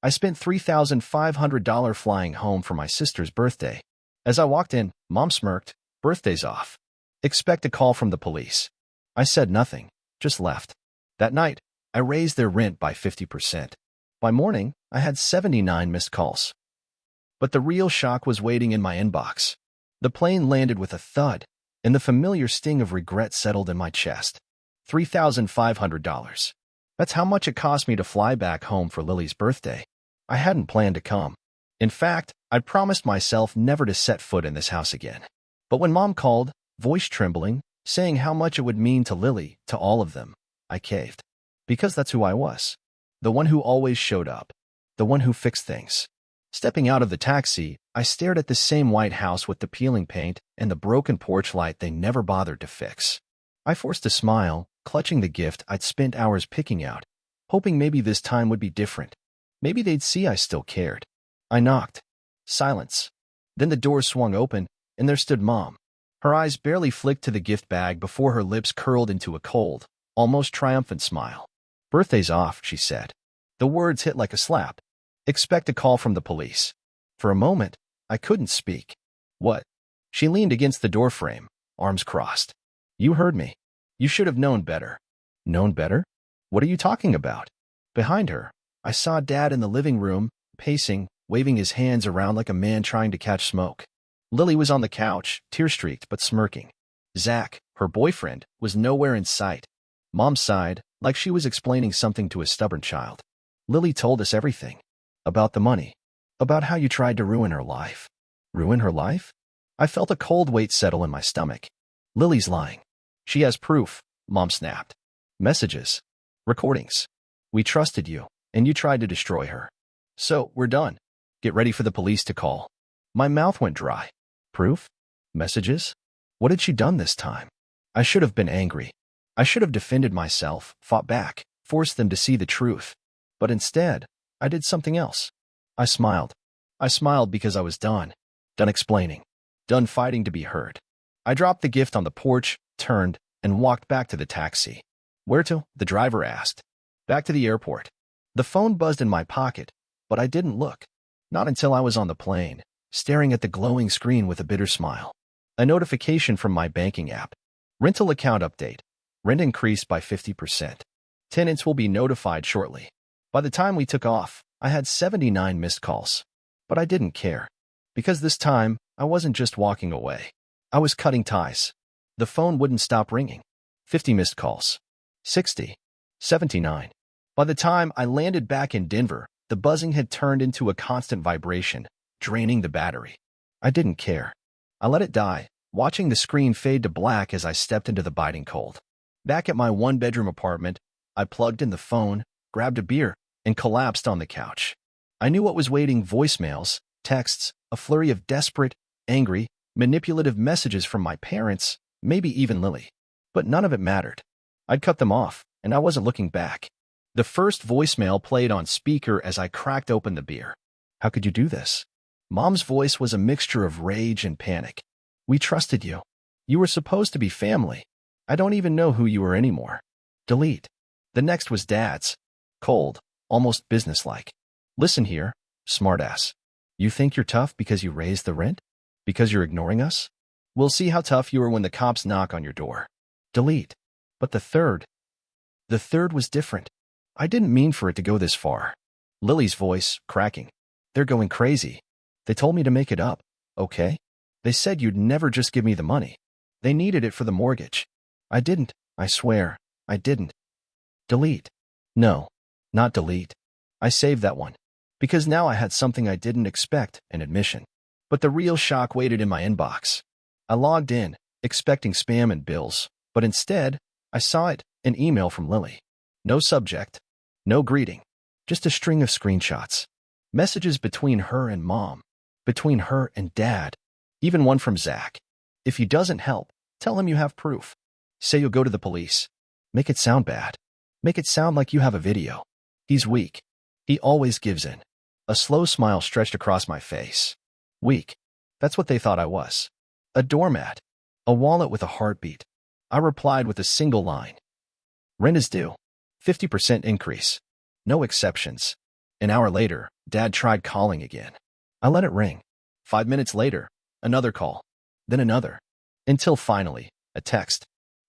I spent $3,500 flying home for my sister's birthday. As I walked in, Mom smirked, "Birthday's off. Expect a call from the police." I said nothing, just left. That night, I raised their rent by 50%. By morning, I had 79 missed calls. But the real shock was waiting in my inbox. The plane landed with a thud, and the familiar sting of regret settled in my chest. $3,500. That's how much it cost me to fly back home for Lily's birthday. I hadn't planned to come. In fact, I'd promised myself never to set foot in this house again. But when Mom called, voice trembling, saying how much it would mean to Lily, to all of them, I caved. Because that's who I was. The one who always showed up. The one who fixed things. Stepping out of the taxi, I stared at the same white house with the peeling paint and the broken porch light they never bothered to fix. I forced a smile, clutching the gift I'd spent hours picking out, hoping maybe this time would be different. Maybe they'd see I still cared. I knocked. Silence. Then the door swung open, and there stood Mom. Her eyes barely flicked to the gift bag before her lips curled into a cold, almost triumphant smile. "Birthday's off," she said. The words hit like a slap. "Expect a call from the police." For a moment, I couldn't speak. "What?" She leaned against the doorframe, arms crossed. "You heard me. You should have known better." "Known better? What are you talking about?" Behind her, I saw Dad in the living room, pacing, waving his hands around like a man trying to catch smoke. Lily was on the couch, tear-streaked but smirking. Zach, her boyfriend, was nowhere in sight. Mom sighed, like she was explaining something to a stubborn child. "Lily told us everything. About the money. About how you tried to ruin her life." "Ruin her life?" I felt a cold weight settle in my stomach. "Lily's lying. She has proof," Mom snapped. "Messages. Recordings. We trusted you, and you tried to destroy her. So, we're done. Get ready for the police to call." My mouth went dry. Proof? Messages? What had she done this time? I should have been angry. I should have defended myself, fought back, forced them to see the truth. But instead, I did something else. I smiled. I smiled because I was done. Done explaining. Done fighting to be heard. I dropped the gift on the porch, turned, and walked back to the taxi. "Where to?" the driver asked. "Back to the airport." The phone buzzed in my pocket, but I didn't look. Not until I was on the plane, staring at the glowing screen with a bitter smile. A notification from my banking app. Rental account update. Rent increased by 50%. Tenants will be notified shortly. By the time we took off, I had 79 missed calls. But I didn't care. Because this time, I wasn't just walking away. I was cutting ties. The phone wouldn't stop ringing. 50 missed calls. 60. 79. By the time I landed back in Denver, the buzzing had turned into a constant vibration, draining the battery. I didn't care. I let it die, watching the screen fade to black as I stepped into the biting cold. Back at my one-bedroom apartment, I plugged in the phone, grabbed a beer, and collapsed on the couch. I knew what was waiting: voicemails, texts, a flurry of desperate, angry, manipulative messages from my parents, maybe even Lily. But none of it mattered. I'd cut them off, and I wasn't looking back. The first voicemail played on speaker as I cracked open the beer. "How could you do this?" Mom's voice was a mixture of rage and panic. "We trusted you. You were supposed to be family. I don't even know who you are anymore." Delete. The next was Dad's. Cold, almost businesslike. "Listen here, smartass. You think you're tough because you raised the rent? Because you're ignoring us? We'll see how tough you are when the cops knock on your door." Delete. But the third was different. I didn't mean for it to go this far. Lily's voice, cracking. "They're going crazy. They told me to make it up, okay? They said you'd never just give me the money. They needed it for the mortgage. I didn't, I swear, I didn't." Delete. No, not delete. I saved that one. Because now I had something I didn't expect, an admission. But the real shock waited in my inbox. I logged in, expecting spam and bills, but instead, I saw it, an email from Lily. No subject, no greeting, just a string of screenshots. Messages between her and Mom, between her and Dad, even one from Zach. "If he doesn't help, tell him you have proof. Say you'll go to the police. Make it sound bad. Make it sound like you have a video. He's weak. He always gives in." A slow smile stretched across my face. Weak. That's what they thought I was. A doormat. A wallet with a heartbeat. I replied with a single line. "Rent is due. 50% increase. No exceptions." An hour later, Dad tried calling again. I let it ring. 5 minutes later, another call, then another, until finally, a text.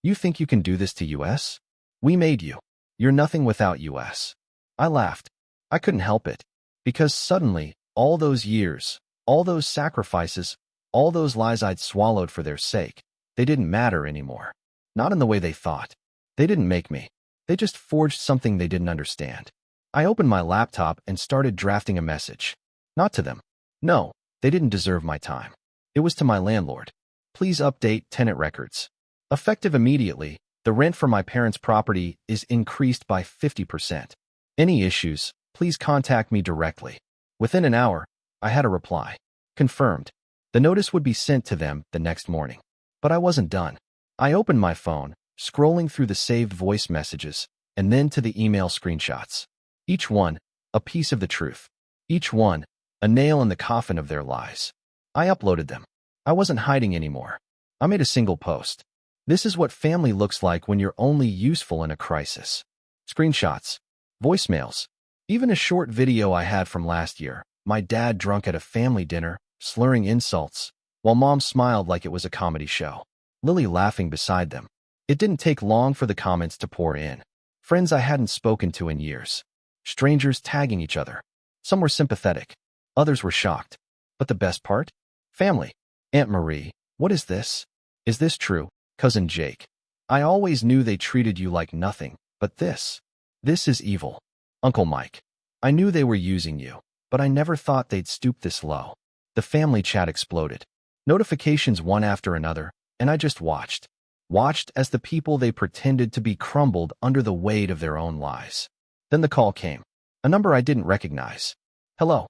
You think you can do this to US? We made you. You're nothing without US. I laughed. I couldn't help it. Because suddenly, all those years, all those sacrifices, all those lies I'd swallowed for their sake, they didn't matter anymore. Not in the way they thought. They didn't make me. They just forged something they didn't understand. I opened my laptop and started drafting a message. Not to them. No, they didn't deserve my time. It was to my landlord. Please update tenant records. Effective immediately, the rent for my parents' property is increased by 50%. Any issues, please contact me directly. Within an hour, I had a reply. Confirmed. The notice would be sent to them the next morning. But I wasn't done. I opened my phone, scrolling through the saved voice messages, and then to the email screenshots. Each one, a piece of the truth. Each one, a nail in the coffin of their lies. I uploaded them. I wasn't hiding anymore. I made a single post. This is what family looks like when you're only useful in a crisis. Screenshots, voicemails, even a short video I had from last year, my dad drunk at a family dinner, slurring insults, while Mom smiled like it was a comedy show. Lily laughing beside them. It didn't take long for the comments to pour in. Friends I hadn't spoken to in years. Strangers tagging each other. Some were sympathetic. Others were shocked. But the best part? Family. Aunt Marie, what is this? Is this true? Cousin Jake. I always knew they treated you like nothing, but this is evil. Uncle Mike. I knew they were using you, but I never thought they'd stoop this low. The family chat exploded. Notifications one after another, and I just watched. Watched as the people they pretended to be crumbled under the weight of their own lies. Then the call came. A number I didn't recognize. Hello.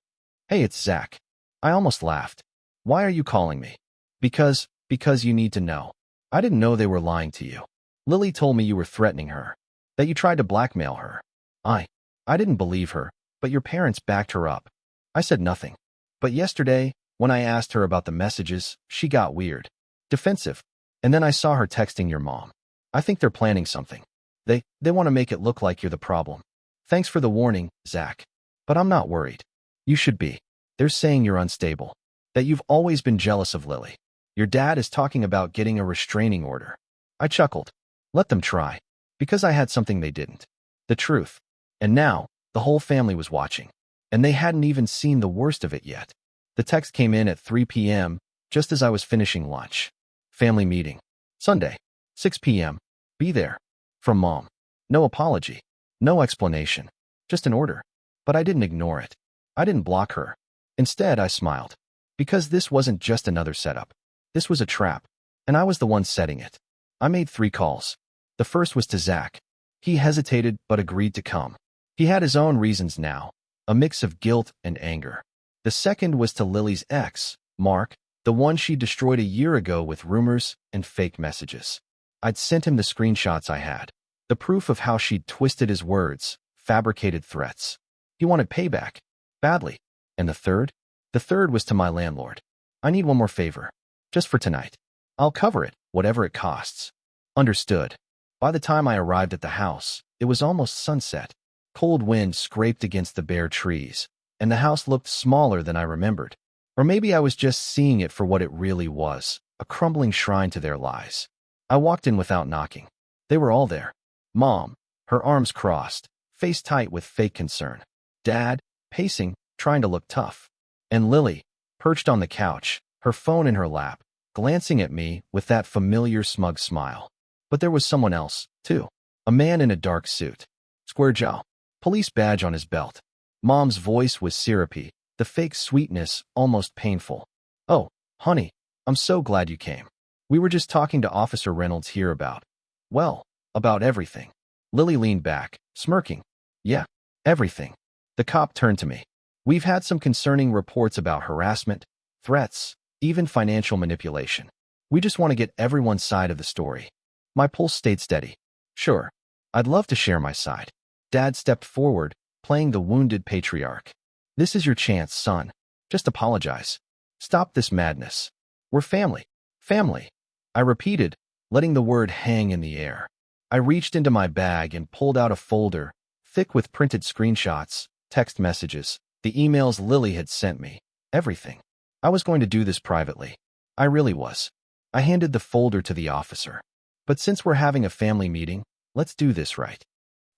Hey, it's Zach. I almost laughed. Why are you calling me? Because you need to know. I didn't know they were lying to you. Lily told me you were threatening her. That you tried to blackmail her. I didn't believe her, but your parents backed her up. I said nothing. But yesterday, when I asked her about the messages, she got weird. Defensive. And then I saw her texting your mom. I think they're planning something. They want to make it look like you're the problem. Thanks for the warning, Zach. But I'm not worried. You should be. They're saying you're unstable. That you've always been jealous of Lily. Your dad is talking about getting a restraining order. I chuckled. Let them try. Because I had something they didn't. The truth. And now, the whole family was watching. And they hadn't even seen the worst of it yet. The text came in at 3 p.m., just as I was finishing lunch. Family meeting. Sunday, 6 p.m. Be there. From Mom. No apology. No explanation. Just an order. But I didn't ignore it. I didn't block her. Instead, I smiled. Because this wasn't just another setup. This was a trap. And I was the one setting it. I made 3 calls. The first was to Zach. He hesitated but agreed to come. He had his own reasons now, a mix of guilt and anger. The second was to Lily's ex, Mark, the one she destroyed a year ago with rumors and fake messages. I'd sent him the screenshots I had, the proof of how she'd twisted his words, fabricated threats. He wanted payback. Badly. And the third? The third was to my landlord. I need one more favor. Just for tonight. I'll cover it, whatever it costs. Understood. By the time I arrived at the house, it was almost sunset. Cold wind scraped against the bare trees, and the house looked smaller than I remembered. Or maybe I was just seeing it for what it really was, a crumbling shrine to their lies. I walked in without knocking. They were all there. Mom, her arms crossed, face tight with fake concern. Dad, pacing, trying to look tough. And Lily, perched on the couch, her phone in her lap, glancing at me with that familiar smug smile. But there was someone else, too. A man in a dark suit. Square jaw. Police badge on his belt. Mom's voice was syrupy, the fake sweetness almost painful. Oh, honey, I'm so glad you came. We were just talking to Officer Reynolds here about, well, about everything. Lily leaned back, smirking. Yeah, everything. The cop turned to me. We've had some concerning reports about harassment, threats, even financial manipulation. We just want to get everyone's side of the story. My pulse stayed steady. Sure, I'd love to share my side. Dad stepped forward, playing the wounded patriarch. This is your chance, son. Just apologize. Stop this madness. We're family. Family. I repeated, letting the word hang in the air. I reached into my bag and pulled out a folder, thick with printed screenshots, text messages, the emails Lily had sent me, everything. I was going to do this privately. I really was. I handed the folder to the officer. But since we're having a family meeting, let's do this right.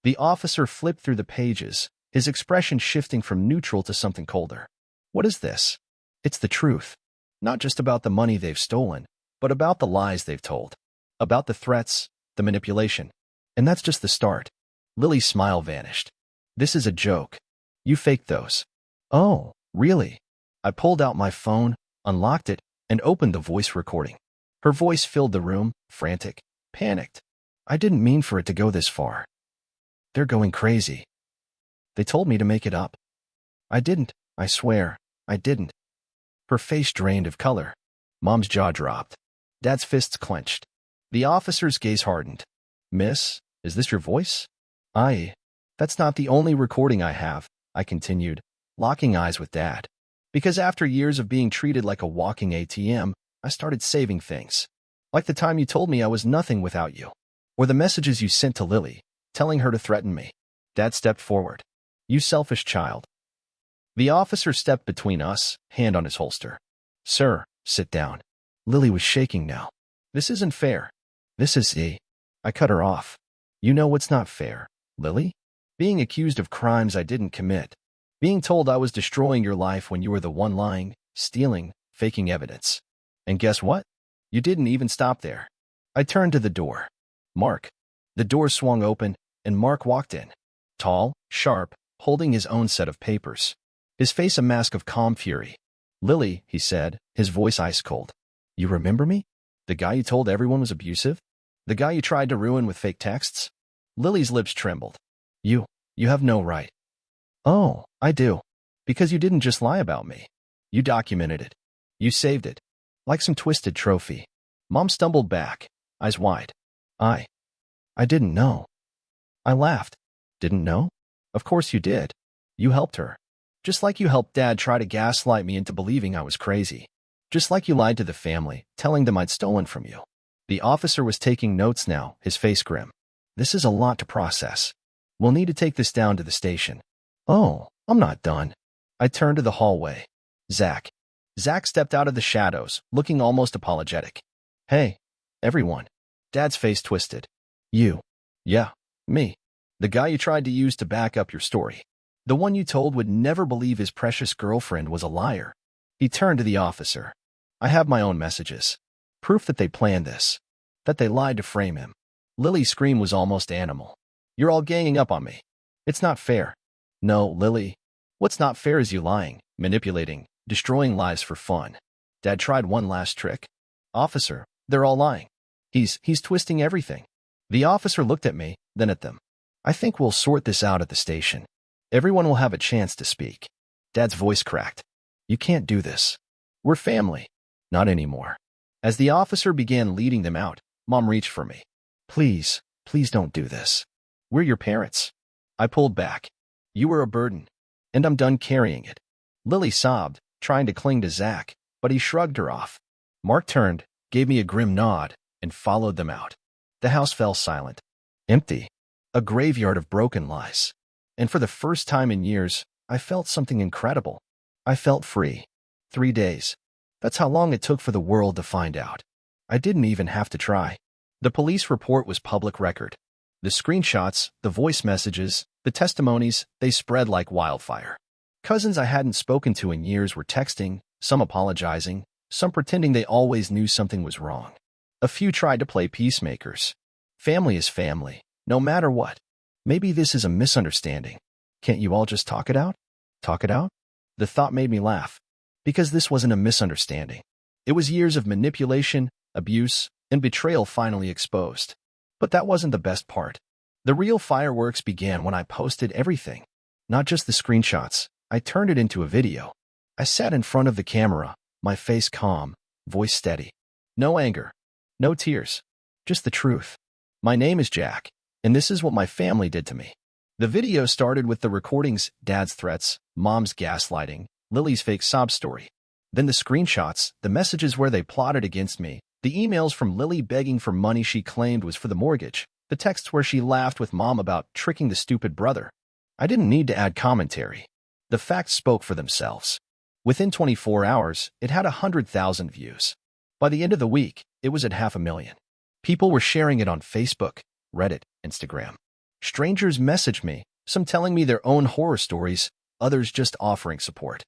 The officer flipped through the pages, his expression shifting from neutral to something colder. What is this? It's the truth. Not just about the money they've stolen, but about the lies they've told. About the threats, the manipulation. And that's just the start. Lily's smile vanished. This is a joke. You faked those. Oh, really? I pulled out my phone, unlocked it, and opened the voice recording. Her voice filled the room, frantic, panicked. I didn't mean for it to go this far. They're going crazy. They told me to make it up. I didn't, I swear, I didn't. Her face drained of color. Mom's jaw dropped. Dad's fists clenched. The officer's gaze hardened. Miss, is this your voice? That's not the only recording I have, I continued, locking eyes with Dad. Because after years of being treated like a walking ATM, I started saving things. Like the time you told me I was nothing without you. Or the messages you sent to Lily, telling her to threaten me. Dad stepped forward. You selfish child. The officer stepped between us, hand on his holster. Sir, sit down. Lily was shaking now. This isn't fair. This is I cut her off. You know what's not fair, Lily? Being accused of crimes I didn't commit. Being told I was destroying your life when you were the one lying, stealing, faking evidence. And guess what? You didn't even stop there. I turned to the door. Mark. The door swung open, and Mark walked in. Tall, sharp, holding his own set of papers. His face a mask of calm fury. Lily, he said, his voice ice cold. You remember me? The guy you told everyone was abusive? The guy you tried to ruin with fake texts? Lily's lips trembled. You have no right. Oh, I do. Because you didn't just lie about me. You documented it. You saved it. Like some twisted trophy. Mom stumbled back, eyes wide. I didn't know. I laughed. Didn't know? Of course you did. You helped her. Just like you helped Dad try to gaslight me into believing I was crazy. Just like you lied to the family, telling them I'd stolen from you. The officer was taking notes now, his face grim. This is a lot to process. We'll need to take this down to the station. Oh, I'm not done. I turned to the hallway. Zach. Zach stepped out of the shadows, looking almost apologetic. Hey, everyone. Dad's face twisted. You. Yeah, me. The guy you tried to use to back up your story. The one you told would never believe his precious girlfriend was a liar. He turned to the officer. I have my own messages. Proof that they planned this. That they lied to frame him. Lily's scream was almost animal. You're all ganging up on me. It's not fair. No, Lily. What's not fair is you lying, manipulating, destroying lives for fun. Dad tried one last trick. Officer, they're all lying. He's twisting everything. The officer looked at me, then at them. I think we'll sort this out at the station. Everyone will have a chance to speak. Dad's voice cracked. You can't do this. We're family. Not anymore. As the officer began leading them out, Mom reached for me. Please, please don't do this. We're your parents. I pulled back. You were a burden. And I'm done carrying it. Lily sobbed, trying to cling to Zach, but he shrugged her off. Mark turned, gave me a grim nod, and followed them out. The house fell silent. Empty. A graveyard of broken lies. And for the first time in years, I felt something incredible. I felt free. 3 days. That's how long it took for the world to find out. I didn't even have to try. The police report was public record. The screenshots, the voice messages, the testimonies, they spread like wildfire. Cousins I hadn't spoken to in years were texting, some apologizing, some pretending they always knew something was wrong. A few tried to play peacemakers. Family is family, no matter what. Maybe this is a misunderstanding. Can't you all just talk it out? Talk it out? The thought made me laugh. Because this wasn't a misunderstanding. It was years of manipulation, abuse, and betrayal finally exposed. But that wasn't the best part. The real fireworks began when I posted everything. Not just the screenshots. I turned it into a video. I sat in front of the camera, my face calm, voice steady. No anger. No tears. Just the truth. My name is Jack, and this is what my family did to me. The video started with the recordings, Dad's threats, Mom's gaslighting, Lily's fake sob story. Then the screenshots, the messages where they plotted against me, the emails from Lily begging for money she claimed was for the mortgage, the texts where she laughed with Mom about tricking the stupid brother. I didn't need to add commentary. The facts spoke for themselves. Within 24 hours, it had 100,000 views. By the end of the week, it was at 500,000. People were sharing it on Facebook, Reddit, Instagram. Strangers messaged me, some telling me their own horror stories, others just offering support.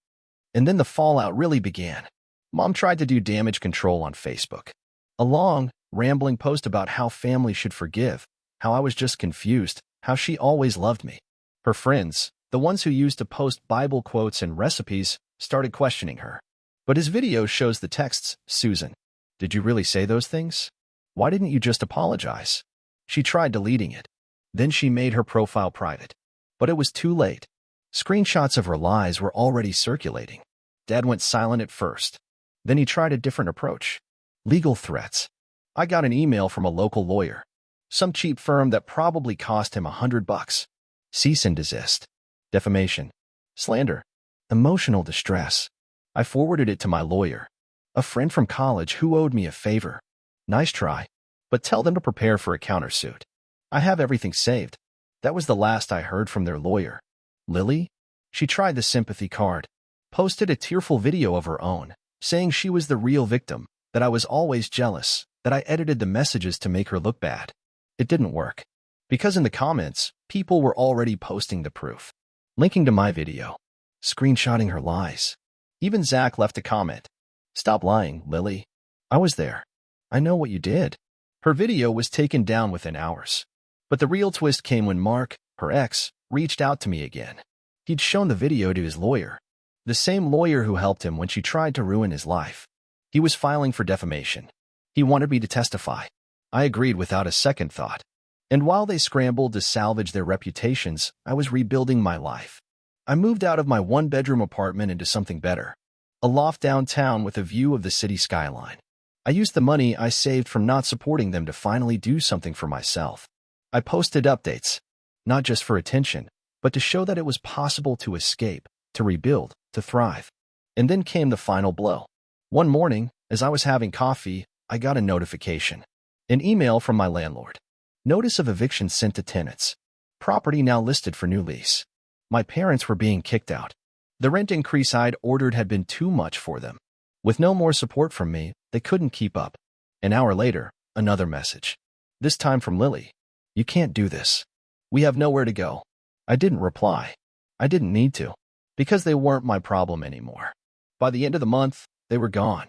And then the fallout really began. Mom tried to do damage control on Facebook. A long, rambling post about how family should forgive, how I was just confused, how she always loved me. Her friends, the ones who used to post Bible quotes and recipes, started questioning her. But his video shows the texts, "Susan, did you really say those things? Why didn't you just apologize?" She tried deleting it. Then she made her profile private. But it was too late. Screenshots of her lies were already circulating. Dad went silent at first. Then he tried a different approach. Legal threats. I got an email from a local lawyer. Some cheap firm that probably cost him $100. Cease and desist. Defamation. Slander. Emotional distress. I forwarded it to my lawyer. A friend from college who owed me a favor. Nice try. But tell them to prepare for a countersuit. I have everything saved. That was the last I heard from their lawyer. Lily? She tried the sympathy card. Posted a tearful video of her own, saying she was the real victim, that I was always jealous, that I edited the messages to make her look bad. It didn't work. Because in the comments, people were already posting the proof. Linking to my video. Screenshotting her lies. Even Zach left a comment. Stop lying, Lily. I was there. I know what you did. Her video was taken down within hours. But the real twist came when Mark, her ex, reached out to me again. He'd shown the video to his lawyer. The same lawyer who helped him when she tried to ruin his life. He was filing for defamation. He wanted me to testify. I agreed without a second thought. And while they scrambled to salvage their reputations, I was rebuilding my life. I moved out of my one-bedroom apartment into something better. A loft downtown with a view of the city skyline. I used the money I saved from not supporting them to finally do something for myself. I posted updates, not just for attention, but to show that it was possible to escape, to rebuild, to thrive. And then came the final blow. One morning, as I was having coffee, I got a notification. An email from my landlord. Notice of eviction sent to tenants. Property now listed for new lease. My parents were being kicked out. The rent increase I'd ordered had been too much for them. With no more support from me, they couldn't keep up. An hour later, another message. This time from Lily. You can't do this. We have nowhere to go. I didn't reply. I didn't need to. Because they weren't my problem anymore. By the end of the month, they were gone.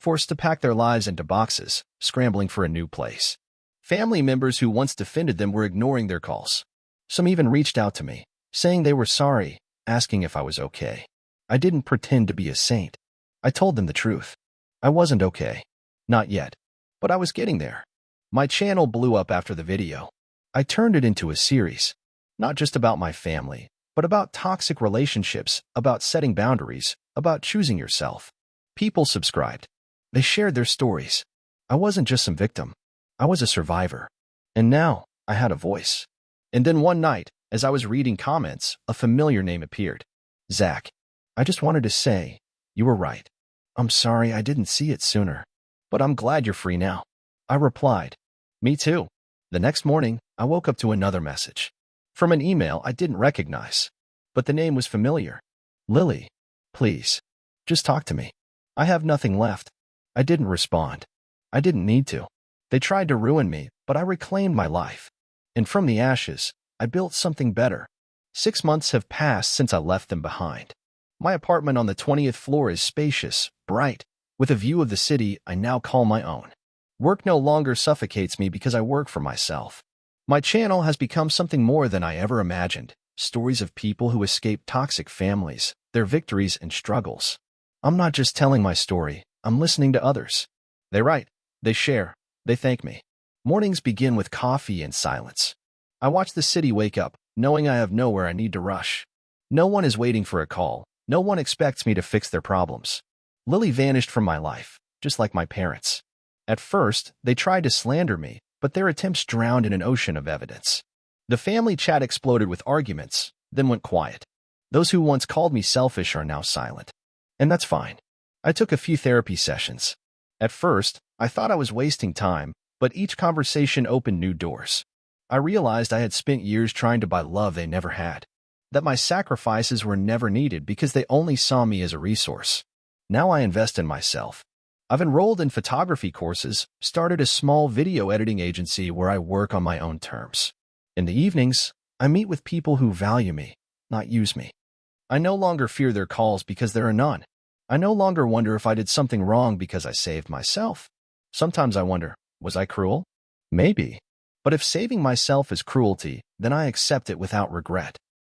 Forced to pack their lives into boxes, scrambling for a new place. Family members who once defended them were ignoring their calls. Some even reached out to me, saying they were sorry, asking if I was okay. I didn't pretend to be a saint. I told them the truth. I wasn't okay. Not yet. But I was getting there. My channel blew up after the video. I turned it into a series. Not just about my family, but about toxic relationships, about setting boundaries, about choosing yourself. People subscribed. They shared their stories. I wasn't just some victim. I was a survivor. And now, I had a voice. And then one night, as I was reading comments, a familiar name appeared. Zach. I just wanted to say, you were right. I'm sorry I didn't see it sooner. But I'm glad you're free now. I replied. Me too. The next morning, I woke up to another message. From an email I didn't recognize. But the name was familiar. Lily. Please. Just talk to me. I have nothing left. I didn't respond. I didn't need to. They tried to ruin me, but I reclaimed my life. And from the ashes, I built something better. 6 months have passed since I left them behind. My apartment on the 20th floor is spacious, bright, with a view of the city I now call my own. Work no longer suffocates me because I work for myself. My channel has become something more than I ever imagined. Stories of people who escaped toxic families, their victories and struggles. I'm not just telling my story, I'm listening to others. They write, they share, they thank me. Mornings begin with coffee and silence. I watch the city wake up, knowing I have nowhere I need to rush. No one is waiting for a call. No one expects me to fix their problems. Lily vanished from my life, just like my parents. At first, they tried to slander me, but their attempts drowned in an ocean of evidence. The family chat exploded with arguments, then went quiet. Those who once called me selfish are now silent. And that's fine. I took a few therapy sessions. At first, I thought I was wasting time, but each conversation opened new doors. I realized I had spent years trying to buy love they never had. that my sacrifices were never needed because they only saw me as a resource. Now I invest in myself. I've enrolled in photography courses, started a small video editing agency where I work on my own terms. In the evenings, I meet with people who value me, not use me. I no longer fear their calls because there are none. I no longer wonder if I did something wrong because I saved myself. Sometimes I wonder, was I cruel? Maybe. But if saving myself is cruelty, then I accept it without regret.